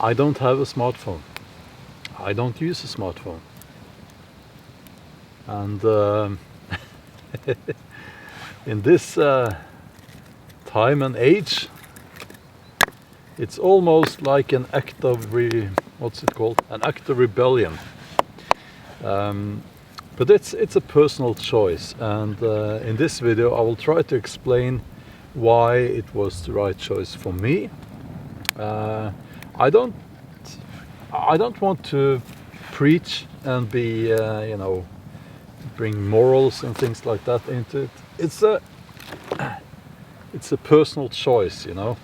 I don't have a smartphone. I don't use a smartphone. And in this time and age, it's almost like an act of what's it called? An act of rebellion. But it's a personal choice, and in this video I will try to explain why it was the right choice for me. I don't want to preach and be you know, bring morals and things like that into it. It's a personal choice, you know.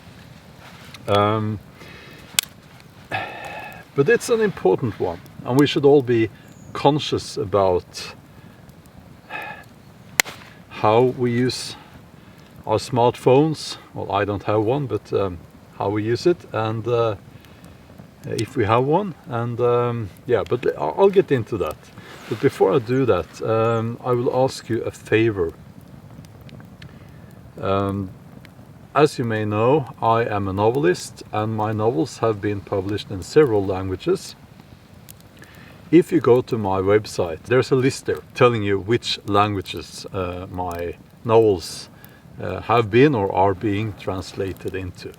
But it's an important one, and we should all be conscious about how we use our smartphones. Well, I don't have one, but how we use it, and if we have one, and yeah, but I'll get into that. But before I do that, I will ask you a favor. As you may know, I am a novelist, and my novels have been published in several languages. If you go to my website, there's a list there telling you which languages my novels have been or are being translated into.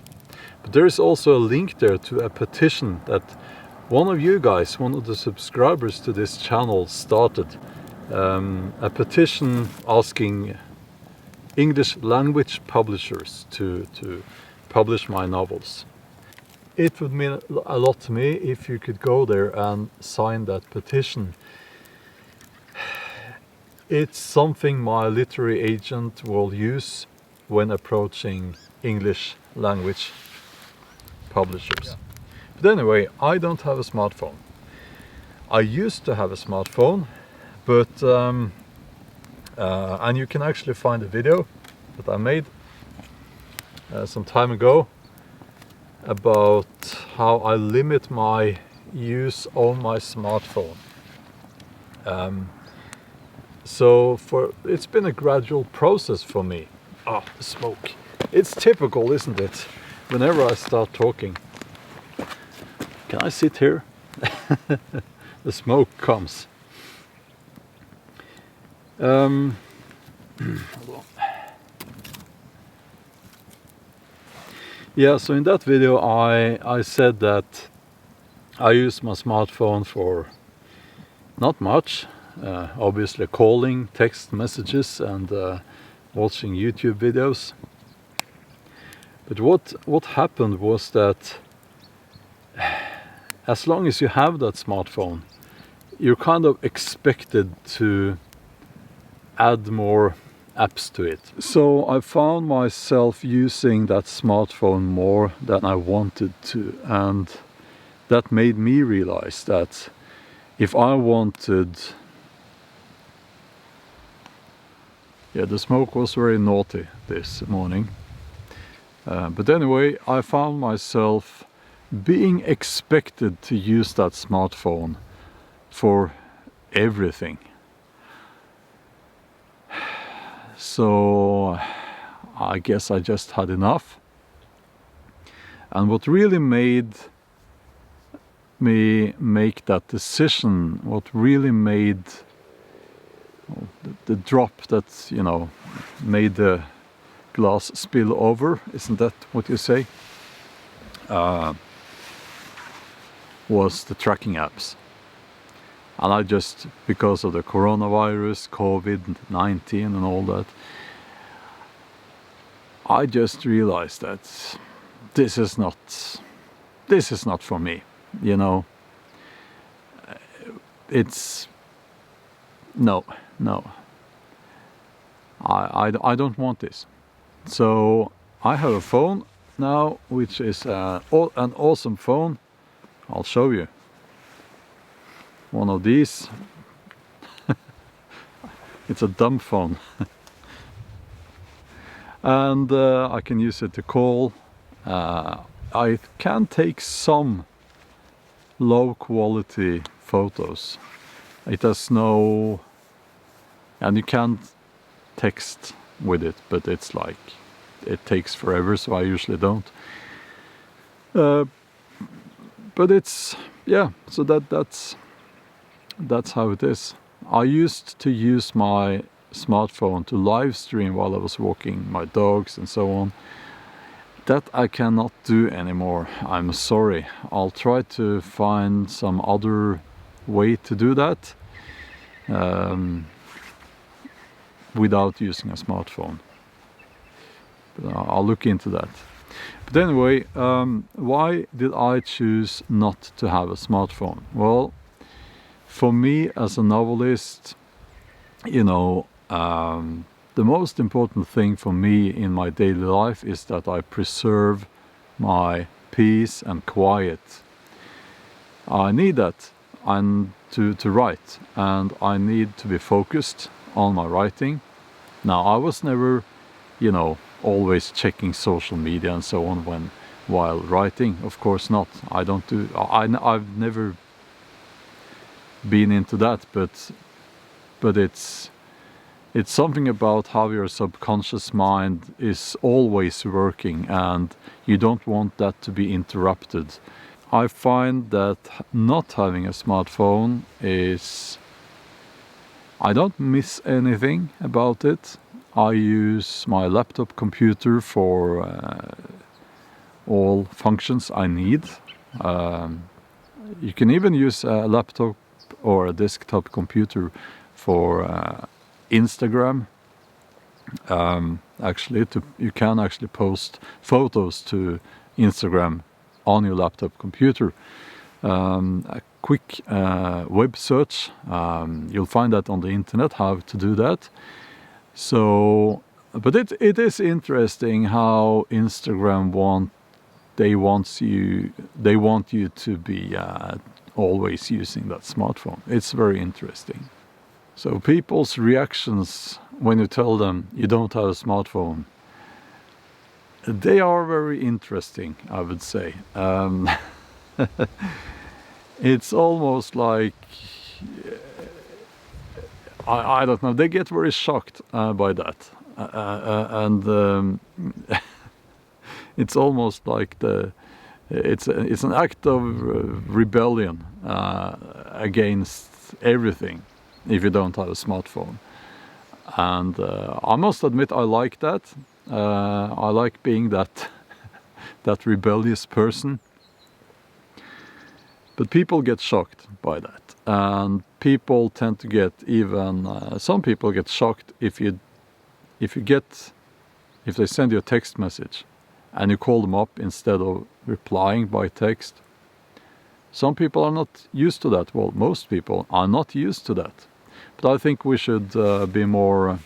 But there is also a link there to a petition that one of you guys, one of the subscribers to this channel, started. A petition asking English language publishers to publish my novels. It would mean a lot to me if you could go there and sign that petition. It's something my literary agent will use when approaching English language publishers. But anyway, I don't have a smartphone. I used to have a smartphone, but and you can actually find a video that I made some time ago about how I limit my use on my smartphone. So it's been a gradual process for me. Ah, the smoke. It's typical, isn't it? Whenever I start talking. Can I sit here? The smoke comes. Hold on. Yeah, so in that video I said that I use my smartphone for not much, obviously calling, text messages, and watching YouTube videos. But what happened was that as long as you have that smartphone, you're kind of expected to add more apps to it. So I found myself using that smartphone more than I wanted to, and that made me realize that if I wanted... Yeah, the smoke was very naughty this morning. But anyway, I found myself being expected to use that smartphone for everything. So I guess I just had enough. And what really made me make that decision, what really made the drop that, you know, made the glass spill over, isn't that what you say? Was the tracking apps. And I just, because of the coronavirus, COVID-19 and all that, I just realized that this is not for me, you know. It's no, I don't want this. So I have a phone now, which is an awesome phone. I'll show you. One of these. It's a dumb phone. And I can use it to call. I can take some low quality photos. It has no... and you can't text with it, but it's like... it takes forever, so I usually don't. but it's, yeah, so that's how it is. I used to use my smartphone to live stream while I was walking my dogs and so on. That I cannot do anymore. I'm sorry. I'll try to find some other way to do that without using a smartphone. But I'll look into that. But anyway, why did I choose not to have a smartphone? Well, for me as a novelist, you know, the most important thing for me in my daily life is that I preserve my peace and quiet. I need that and to write, and I need to be focused on my writing. Now, I was never, you know, always checking social media and so on while writing. Of course not. I don't do. I've never been into that, but it's something about how your subconscious mind is always working, and you don't want that to be interrupted. I find that not having a smartphone is... I don't miss anything about it. I use my laptop computer for all functions I need. You can even use a laptop or a desktop computer for Instagram. Actually, you can actually post photos to Instagram on your laptop computer. A quick web search, you'll find that on the internet, how to do that. So, but it is interesting how Instagram want you to be always using that smartphone. It's very interesting. So people's reactions when you tell them you don't have a smartphone, they are very interesting, I would say. It's almost like, I don't know, they get very shocked by that. And it's almost like it's an act of rebellion against everything if you don't have a smartphone. And I must admit, I like that. I like being that rebellious person. But people get shocked by that, and people tend to get even. Some people get shocked if they send you a text message, and you call them up instead of replying by text. Some people are not used to that. Well, most people are not used to that. But I think we should be more,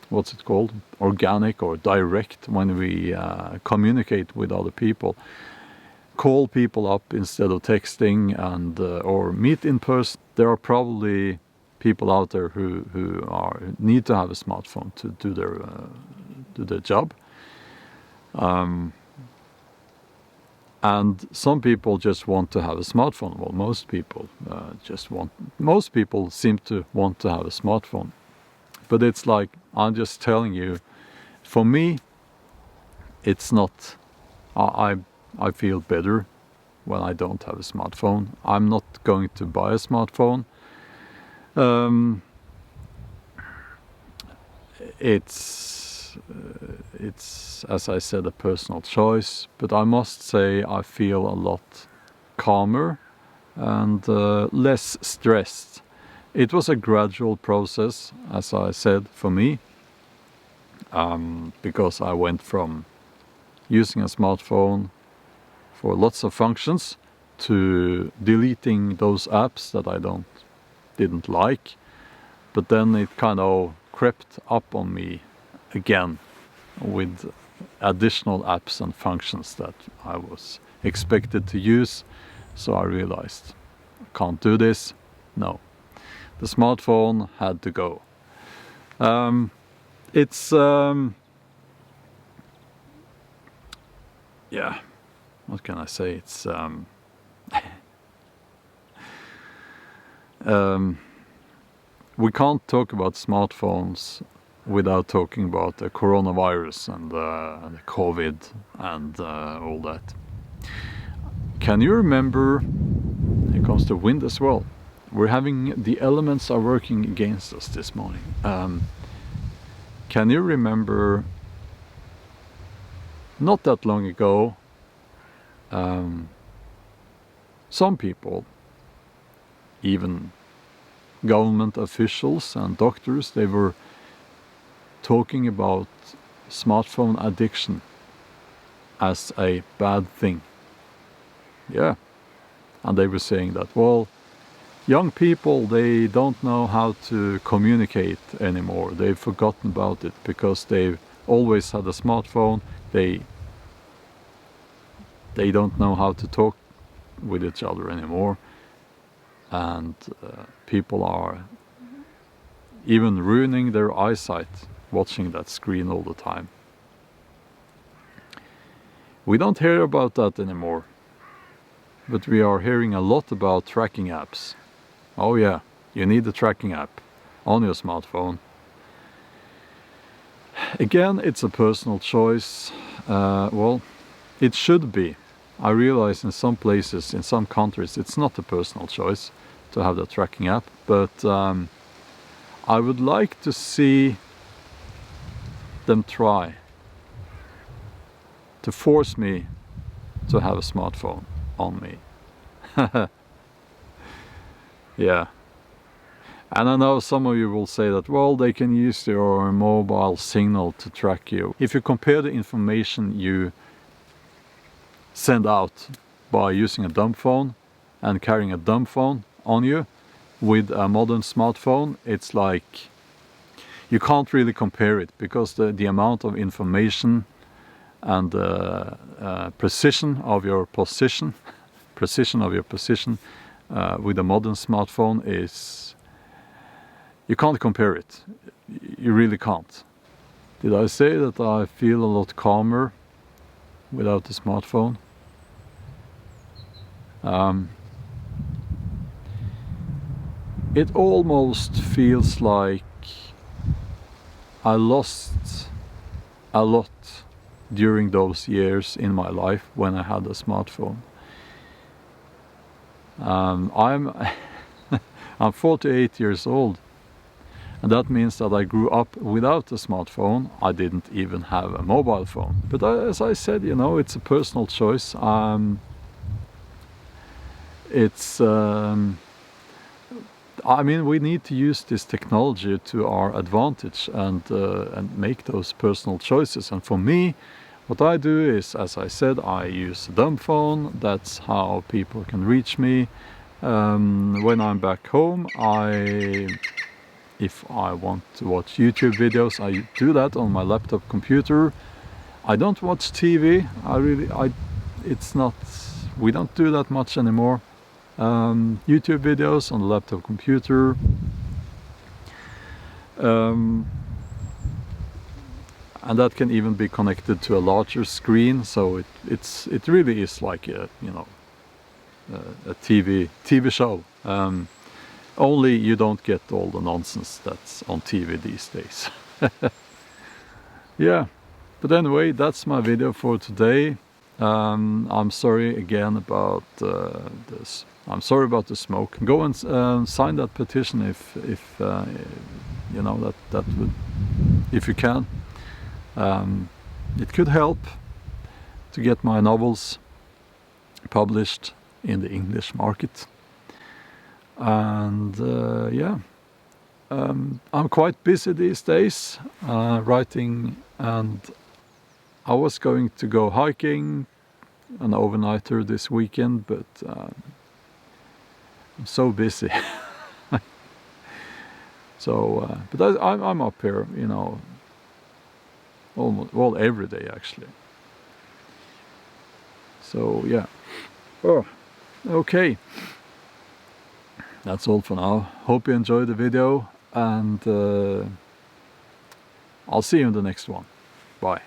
what's it called? Organic or direct when we communicate with other people. Call people up instead of texting, and or meet in person. There are probably people out there who need to have a smartphone to do their job. And some people just want to have a smartphone. Well, most people seem to want to have a smartphone. But it's like, I'm just telling you, for me, it's not, I feel better when I don't have a smartphone. I'm not going to buy a smartphone. It's, as I said, a personal choice, but I must say I feel a lot calmer and less stressed. It was a gradual process, as I said, for me, because I went from using a smartphone for lots of functions to deleting those apps that I didn't like, but then it kind of crept up on me again with additional apps and functions that I was expected to use. So I realized, I can't do this. No, the smartphone had to go. Yeah, what can I say? It's we can't talk about smartphones without talking about the coronavirus and the COVID and all that. Can you remember, here comes the wind as well, we're having, the elements are working against us this morning. Can you remember, not that long ago, some people, even government officials and doctors, they were talking about smartphone addiction as a bad thing. Yeah, and they were saying that, well, young people, they don't know how to communicate anymore. They've forgotten about it because they've always had a smartphone. They don't know how to talk with each other anymore. And people are even ruining their eyesight watching that screen all the time. We don't hear about that anymore, but we are hearing a lot about tracking apps. Oh yeah, you need a tracking app on your smartphone. Again, it's a personal choice. Well, it should be. I realize in some places, in some countries, it's not a personal choice to have the tracking app, but I would like to see them try to force me to have a smartphone on me. Yeah. And I know some of you will say that, well, they can use your mobile signal to track you. If you compare the information you send out by using a dumb phone and carrying a dumb phone on you with a modern smartphone, it's like you can't really compare it, because the amount of information and precision of your position with a modern smartphone is, you can't compare it. You really can't. Did I say that I feel a lot calmer without the smartphone? It almost feels like I lost a lot during those years in my life when I had a smartphone. I'm 48 years old, and that means that I grew up without a smartphone. I didn't even have a mobile phone. But as I said, you know, it's a personal choice. I mean, we need to use this technology to our advantage and make those personal choices. And for me, what I do is, as I said, I use a dumb phone. That's how people can reach me. When I'm back home, if I want to watch YouTube videos, I do that on my laptop computer. I don't watch TV. We don't do that much anymore. YouTube videos on the laptop computer. And that can even be connected to a larger screen, so it really is like a TV show. Only you don't get all the nonsense that's on TV these days. Yeah, but anyway, that's my video for today. I'm sorry again about this. I'm sorry about the smoke. Go and sign that petition if you know that would, if you can. It could help to get my novels published in the English market. And yeah, I'm quite busy these days writing, and I was going to go hiking, an overnighter this weekend, but I'm so busy. So, but I'm up here, you know, almost, well, every day actually. So yeah. Oh, okay. That's all for now. Hope you enjoyed the video, and I'll see you in the next one. Bye.